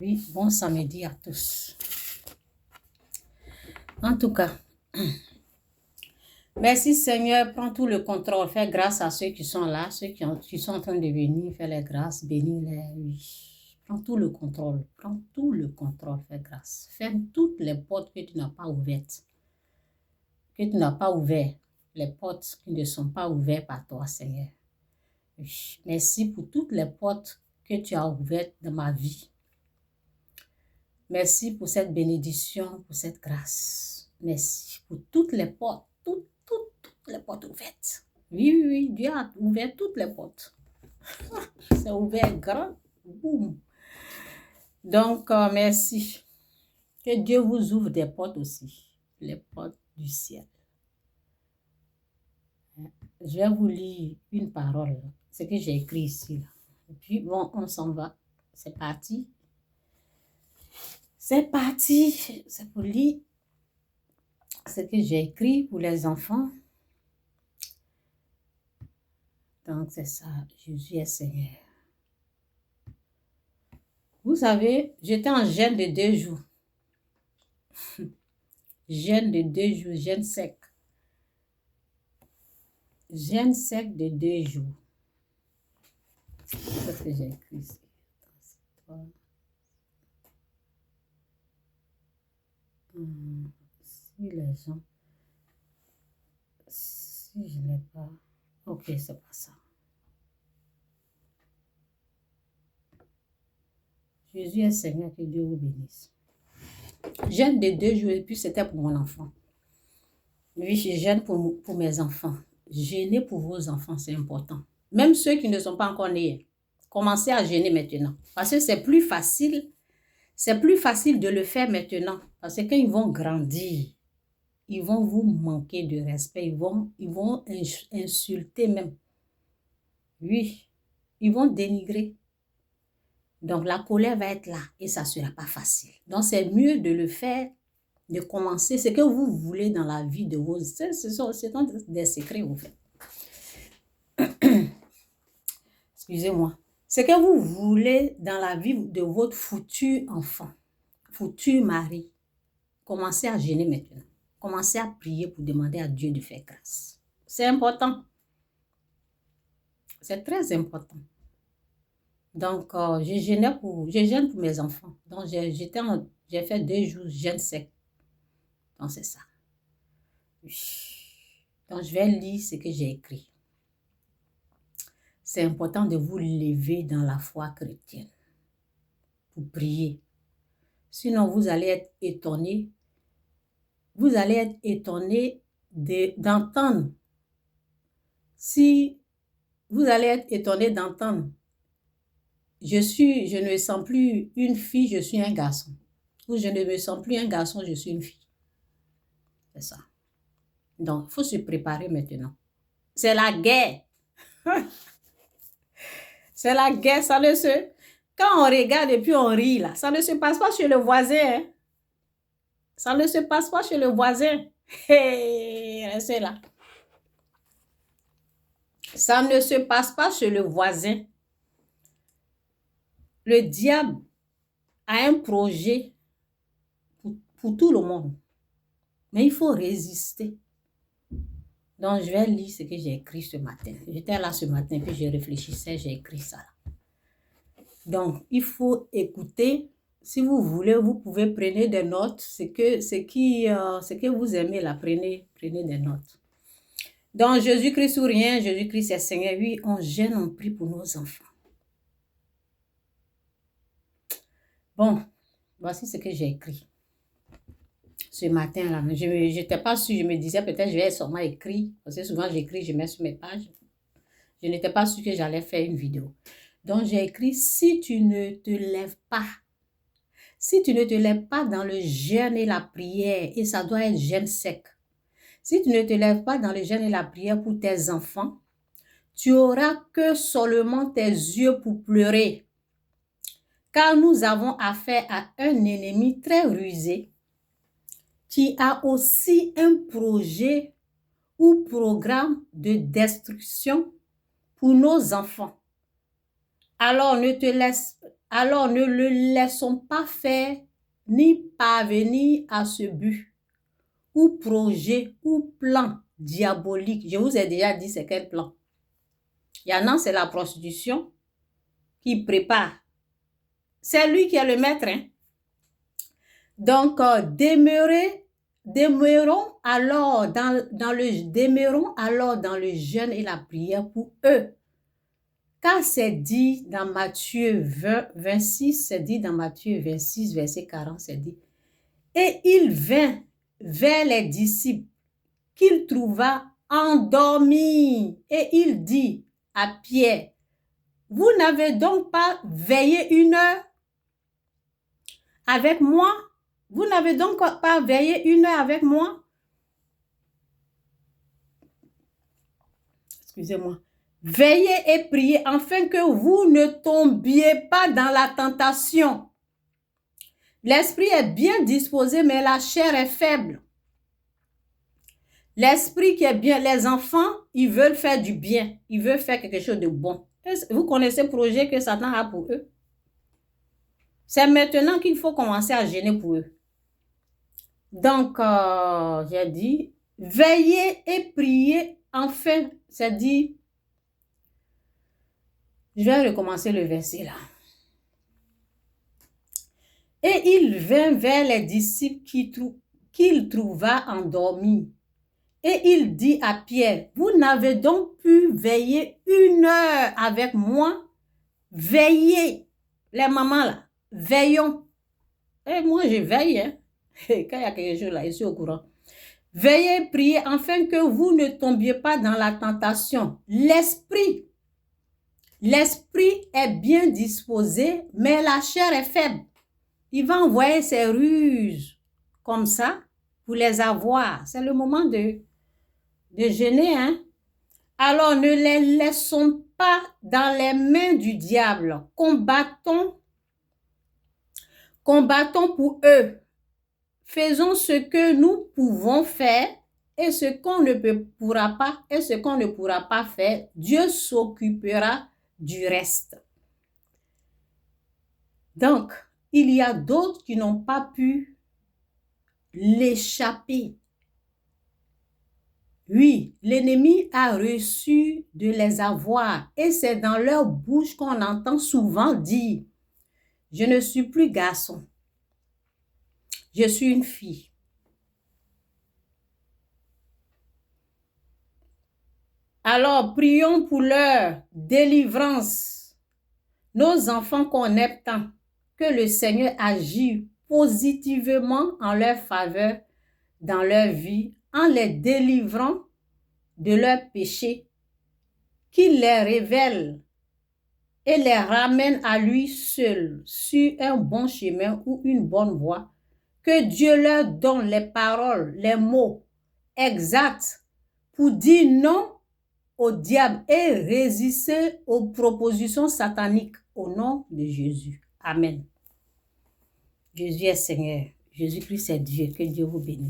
Oui, bon samedi à tous. En tout cas, merci Seigneur, prends tout le contrôle. Fais grâce à ceux qui sont là, ceux qui sont en train de venir. Fais les grâces, bénis-les. Oui. Prends tout le contrôle. Prends tout le contrôle. Fais grâce. Ferme toutes les portes que tu n'as pas ouvertes. Que tu n'as pas ouvertes. Les portes qui ne sont pas ouvertes par toi, Seigneur. Oui. Merci pour toutes les portes que tu as ouvertes dans ma vie. Merci pour cette bénédiction, pour cette grâce. Merci pour toutes les portes, toutes les portes ouvertes. Oui, Dieu a ouvert toutes les portes. C'est ouvert grand, boum. Donc, merci. Que Dieu vous ouvre des portes aussi, les portes du ciel. Je vais vous lire une parole, ce que j'ai écrit ici. Là. Et puis, bon, on s'en va. C'est parti. C'est parti. C'est pour lire ce que j'ai écrit pour les enfants. Donc, c'est ça. Jésus est Seigneur. Vous savez, j'étais en jeûne de 2 jours. Jeûne de 2 jours, jeûne sec. Jeûne sec de 2 jours. C'est ce que j'ai écrit ici. Si les gens... Si je n'ai pas... Ok, c'est pas ça. Jésus est Seigneur, que Dieu vous bénisse. Jeûne de 2 jours et puis c'était pour mon enfant. Oui, je jeûne pour mes enfants. Jeûner pour vos enfants, c'est important. Même ceux qui ne sont pas encore nés, commencez à jeûner maintenant. Parce que c'est plus facile de le faire maintenant. Parce que quand ils vont grandir, ils vont vous manquer de respect. Ils vont insulter même. Oui, ils vont dénigrer. Donc, la colère va être là et ça ne sera pas facile. Donc, c'est mieux de le faire, de commencer ce que vous voulez dans la vie de vos... Ce sont des secrets, vous faites. Excusez-moi. Ce que vous voulez dans la vie de votre futur enfant, futur mari, commencez à jeûner maintenant. Commencez à prier pour demander à Dieu de faire grâce. C'est important. C'est très important. Donc, je jeûne pour mes enfants. Donc, j'ai fait 2 jours jeûne sec. Donc, c'est ça. Donc, je vais lire ce que j'ai écrit. C'est important de vous lever dans la foi chrétienne pour prier. Sinon, vous allez être étonné. Vous allez être étonné d'entendre. Si vous allez être étonné d'entendre, je ne me sens plus une fille, je suis un garçon. Ou je ne me sens plus un garçon, je suis une fille. C'est ça. Donc, il faut se préparer maintenant. C'est la guerre. C'est la guerre, ça ne se... Quand on regarde et puis on rit là, ça ne se passe pas chez le voisin. Hein? Ça ne se passe pas chez le voisin. Hey, restez là. Ça ne se passe pas chez le voisin. Le diable a un projet pour tout le monde. Mais il faut résister. Donc, je vais lire ce que j'ai écrit ce matin. J'étais là ce matin, puis je réfléchissais, j'ai écrit ça. Donc, il faut écouter. Si vous voulez, vous pouvez prendre des notes. Ce que vous aimez, là, prenez des notes. Donc, Jésus-Christ ou rien, Jésus-Christ est Seigneur. Oui, on jeûne, on prie pour nos enfants. Bon, voici ce que j'ai écrit ce matin-là. Je n'étais pas sûre, je me disais peut-être je vais sûrement écrire. Parce que souvent, j'écris, je mets sur mes pages. Je n'étais pas sûre que j'allais faire une vidéo. Donc, j'ai écrit, si tu ne te lèves pas dans le jeûne et la prière, et ça doit être jeûne sec, si tu ne te lèves pas dans le jeûne et la prière pour tes enfants, tu auras que seulement tes yeux pour pleurer. Car nous avons affaire à un ennemi très rusé qui a aussi un projet ou programme de destruction pour nos enfants. Alors ne te laisse alors ne le laissons pas faire ni parvenir à ce but ou projet ou plan diabolique. Je vous ai déjà dit c'est quel plan. Il y en a, c'est la prostitution qui prépare. C'est lui qui est le maître. Hein? Donc, demeurons alors dans le jeûne et la prière pour eux. Car c'est dit dans Matthieu 26, c'est dit dans Matthieu 26, verset 40, c'est dit. Et il vint vers les disciples qu'il trouva endormis. Et il dit à Pierre, vous n'avez donc pas veillé 1 heure avec moi? Vous n'avez donc pas veillé 1 heure avec moi? Excusez-moi. Veillez et priez afin que vous ne tombiez pas dans la tentation. L'esprit est bien disposé, mais la chair est faible. L'esprit qui est bien, les enfants, ils veulent faire du bien. Ils veulent faire quelque chose de bon. Vous connaissez le projet que Satan a pour eux? C'est maintenant qu'il faut commencer à gêner pour eux. Donc, j'ai dit, veillez et priez enfin, c'est dit. Je vais recommencer le verset là. Et il vint vers les disciples qu'il trouva endormis. Et il dit à Pierre, vous n'avez donc pu veiller 1 heure avec moi? Veillez, les mamans là, veillons. Et moi je veille, hein. Quand il y a quelque chose là, je suis au courant. Veillez, priez, afin que vous ne tombiez pas dans la tentation. L'esprit est bien disposé, mais la chair est faible. Il va envoyer ses ruses comme ça pour les avoir. C'est le moment de jeûner. Hein? Alors, ne les laissons pas dans les mains du diable. Combattons pour eux. Faisons ce que nous pouvons faire et ce qu'on ne pourra pas faire. Dieu s'occupera du reste. Donc, il y a d'autres qui n'ont pas pu l'échapper. Oui, l'ennemi a reçu de les avoir et c'est dans leur bouche qu'on entend souvent dire « Je ne suis plus garçon, je suis une fille. » Alors, prions pour leur délivrance. Nos enfants qu'on aime tant, que le Seigneur agisse positivement en leur faveur dans leur vie, en les délivrant de leurs péchés, qu'il les révèle et les ramène à lui seul sur un bon chemin ou une bonne voie, que Dieu leur donne les paroles, les mots exacts pour dire non au diable et résister aux propositions sataniques au nom de Jésus. Amen. Jésus est Seigneur. Jésus-Christ est Dieu. Que Dieu vous bénisse.